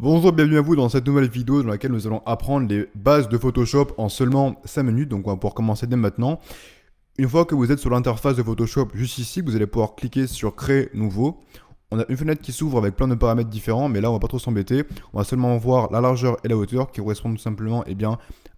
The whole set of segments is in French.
Bonjour, bienvenue à vous dans cette nouvelle vidéo dans laquelle nous allons apprendre les bases de Photoshop en seulement 5 minutes. Donc on va pouvoir commencer dès maintenant. Une fois que vous êtes sur l'interface de Photoshop juste ici, vous allez pouvoir cliquer sur Créer nouveau. On a une fenêtre qui s'ouvre avec plein de paramètres différents, mais là on va pas trop s'embêter. On va seulement voir la largeur et la hauteur qui correspondent tout simplement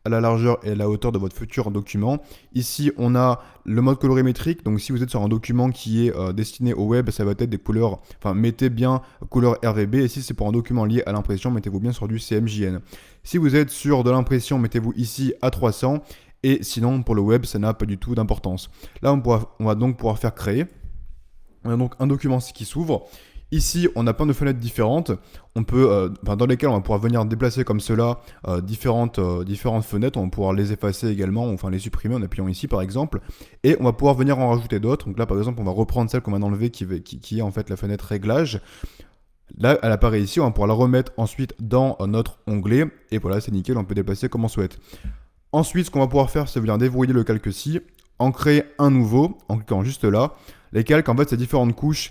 à la largeur et à la hauteur de votre futur document. Ici on a le mode colorimétrique, donc si vous êtes sur un document qui est destiné au web, ça va être des couleurs, enfin mettez bien couleur RGB, et si c'est pour un document lié à l'impression, mettez-vous bien sur du CMJN. Si vous êtes sur de l'impression, mettez-vous ici à 300, et sinon pour le web ça n'a pas du tout d'importance. Là on va donc pouvoir faire créer. On a donc un document qui s'ouvre. Ici, on a plein de fenêtres différentes. On peut, dans lesquelles on va pouvoir venir déplacer comme cela différentes fenêtres. On va pouvoir les effacer également, enfin les supprimer en appuyant ici par exemple. Et on va pouvoir venir en rajouter d'autres. Donc là, par exemple, on va reprendre celle qu'on vient d'enlever qui est en fait la fenêtre réglage. Là, elle apparaît ici. On va pouvoir la remettre ensuite dans notre onglet. Et voilà, c'est nickel. On peut déplacer comme on souhaite. Ensuite, ce qu'on va pouvoir faire, c'est venir déverrouiller le calque-ci, en créer un nouveau, en cliquant juste là. Les calques, en fait, c'est différentes couches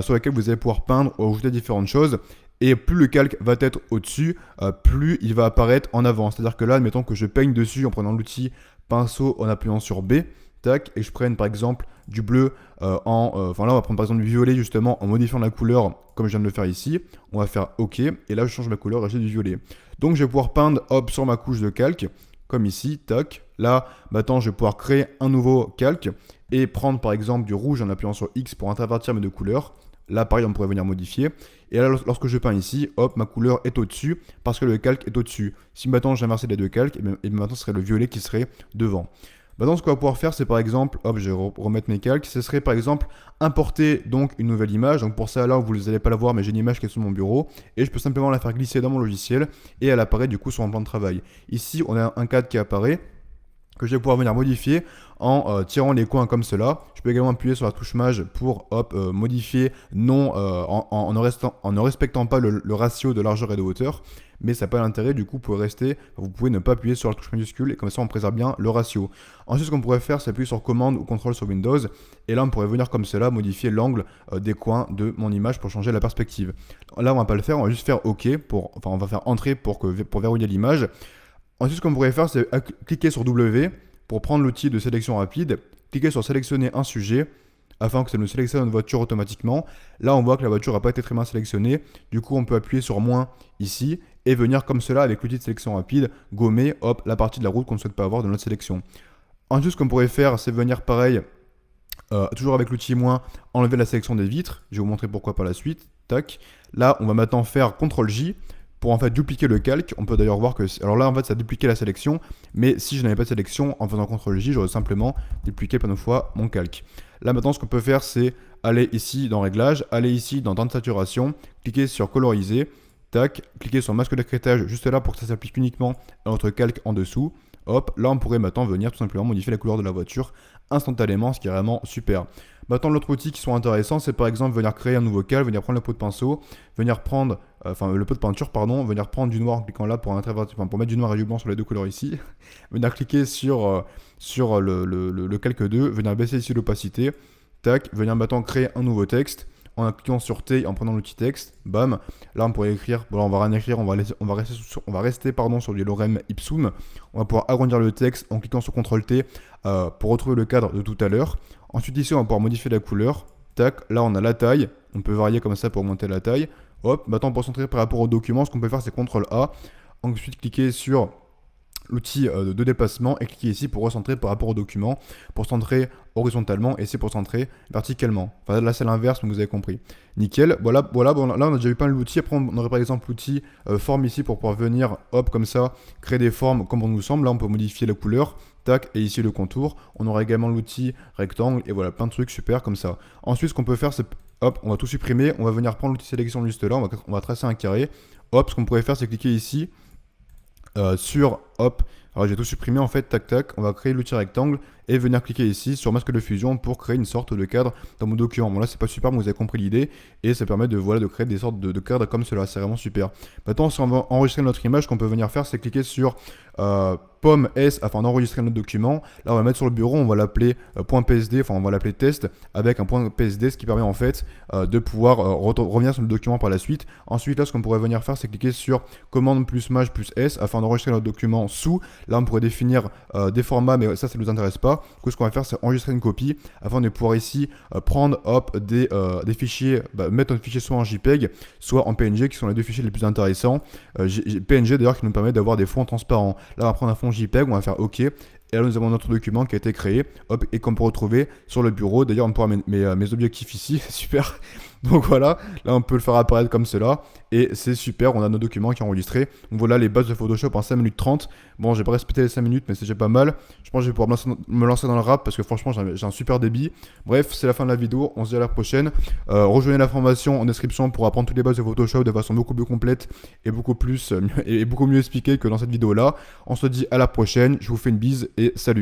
sur lesquelles vous allez pouvoir peindre ou ajouter différentes choses. Et plus le calque va être au-dessus, plus il va apparaître en avant. C'est-à-dire que là, admettons que je peigne dessus en prenant l'outil pinceau en appuyant sur B, tac, et je prenne par exemple du bleu enfin là, on va prendre par exemple du violet justement en modifiant la couleur comme je viens de le faire ici. On va faire OK, et là, je change ma couleur et j'ai du violet. Donc, je vais pouvoir peindre, hop, sur ma couche de calque, comme ici, tac. Là, maintenant, je vais pouvoir créer un nouveau calque et prendre par exemple du rouge en appuyant sur X pour intervertir mes deux couleurs. Là, pareil, on pourrait venir modifier. Et là, lorsque je peins ici, hop, ma couleur est au-dessus parce que le calque est au-dessus. Si maintenant j'inversais les deux calques, et maintenant ce serait le violet qui serait devant. Maintenant, ce qu'on va pouvoir faire, c'est par exemple, hop, je vais remettre mes calques. Ce serait par exemple importer donc une nouvelle image. Donc pour ça, là, vous n'allez pas la voir, mais j'ai une image qui est sur mon bureau et je peux simplement la faire glisser dans mon logiciel et elle apparaît du coup sur mon plan de travail. Ici, on a un cadre qui apparaît que je vais pouvoir venir modifier en tirant les coins comme cela. Je peux également appuyer sur la touche Maj pour modifier non, en ne respectant pas le ratio de largeur et de hauteur, mais ça n'a pas d'intérêt, du coup vous pouvez ne pas appuyer sur la touche majuscule et comme ça on préserve bien le ratio. Ensuite, ce qu'on pourrait faire, c'est appuyer sur commande ou contrôle sur Windows et là on pourrait venir comme cela modifier l'angle des coins de mon image pour changer la perspective. Là on va pas le faire, on va juste faire OK, on va faire entrer pour verrouiller l'image. Ensuite, ce qu'on pourrait faire, c'est cliquer sur W pour prendre l'outil de sélection rapide, cliquer sur sélectionner un sujet afin que ça nous sélectionne notre voiture automatiquement. Là, on voit que la voiture n'a pas été très bien sélectionnée. Du coup, on peut appuyer sur moins ici et venir comme cela avec l'outil de sélection rapide, gommer hop, la partie de la route qu'on ne souhaite pas avoir dans notre sélection. Ensuite, ce qu'on pourrait faire, c'est venir pareil, toujours avec l'outil moins, enlever la sélection des vitres. Je vais vous montrer pourquoi par la suite. Tac. Là, on va maintenant faire CTRL-J pour en fait dupliquer le calque. On peut d'ailleurs voir que, alors là en fait ça a dupliqué la sélection, mais si je n'avais pas de sélection, en faisant CTRL-J, j'aurais simplement dupliqué plein de fois mon calque. Là maintenant ce qu'on peut faire, c'est aller ici dans Réglages, aller ici dans Temps de saturation, cliquer sur Coloriser, tac, cliquer sur Masque d'écrêtage juste là pour que ça s'applique uniquement à notre calque en dessous. Hop, là on pourrait maintenant venir tout simplement modifier la couleur de la voiture instantanément, ce qui est vraiment super. Maintenant, l'autre outil qui sont intéressants, c'est par exemple venir créer un nouveau calque, venir prendre le pot de pinceau, venir prendre, le pot de peinture, pardon, venir prendre du noir en cliquant là pour mettre du noir et du blanc sur les deux couleurs ici, venir cliquer sur le calque 2, venir baisser ici l'opacité, tac, venir maintenant créer un nouveau texte, en cliquant sur T et en prenant l'outil texte, bam, là on pourrait écrire, bon là on va rien écrire, on va rester sur du lorem ipsum, on va pouvoir agrandir le texte en cliquant sur CTRL T pour retrouver le cadre de tout à l'heure. Ensuite ici on va pouvoir modifier la couleur, tac, là on a la taille, on peut varier comme ça pour augmenter la taille, hop, maintenant pour centrer par rapport au document, ce qu'on peut faire c'est CTRL A, ensuite cliquer sur l'outil de déplacement et cliquer ici pour recentrer par rapport au document, pour centrer horizontalement et ici pour centrer verticalement. Enfin là c'est l'inverse, mais vous avez compris. Nickel, voilà bon, là on a déjà eu plein l'outil, après on aurait par exemple l'outil forme ici pour pouvoir venir, hop, comme ça, créer des formes comme on nous semble. Là on peut modifier la couleur, tac, et ici le contour. On aura également l'outil rectangle et voilà, plein de trucs super comme ça. Ensuite ce qu'on peut faire c'est, hop, on va tout supprimer, on va venir prendre l'outil sélection juste là, on va tracer un carré. Hop, ce qu'on pourrait faire c'est cliquer ici, sur hop. Alors j'ai tout supprimé en fait, tac tac, on va créer l'outil rectangle et venir cliquer ici sur masque de fusion pour créer une sorte de cadre dans mon document. Bon là c'est pas super mais vous avez compris l'idée et ça permet de, voilà, de créer des sortes de cadres comme cela, c'est vraiment super. Maintenant si on veut enregistrer notre image, ce qu'on peut venir faire c'est cliquer sur pomme S afin d'enregistrer notre document. Là on va mettre sur le bureau, on va l'appeler .psd, enfin on va l'appeler test avec un .psd, ce qui permet en fait de pouvoir revenir sur le document par la suite. Ensuite là ce qu'on pourrait venir faire c'est cliquer sur commande plus maj plus S afin d'enregistrer notre document sous. Là on pourrait définir des formats mais ça nous intéresse pas. Du coup ce qu'on va faire c'est enregistrer une copie afin de pouvoir ici prendre hop des fichiers, mettre notre fichier soit en JPEG soit en PNG qui sont les deux fichiers les plus intéressants. PNG d'ailleurs qui nous permet d'avoir des fonds transparents. Là on va prendre un fond JPEG, on va faire OK. Et là, nous avons notre document qui a été créé, hop, et qu'on peut retrouver sur le bureau. D'ailleurs, on peut voir mes objectifs ici, c'est super. Donc voilà, là, on peut le faire apparaître comme cela. Et c'est super, on a nos documents qui sont enregistrés. Donc voilà les bases de Photoshop en 5 minutes 30. Bon, j'ai pas respecté les 5 minutes, mais c'est déjà pas mal. Je pense que je vais pouvoir me lancer dans le rap parce que franchement, j'ai un super débit. Bref, c'est la fin de la vidéo. On se dit à la prochaine. Rejoignez la formation en description pour apprendre toutes les bases de Photoshop de façon beaucoup plus complète et beaucoup mieux expliquée que dans cette vidéo-là. On se dit à la prochaine. Je vous fais une bise et salut.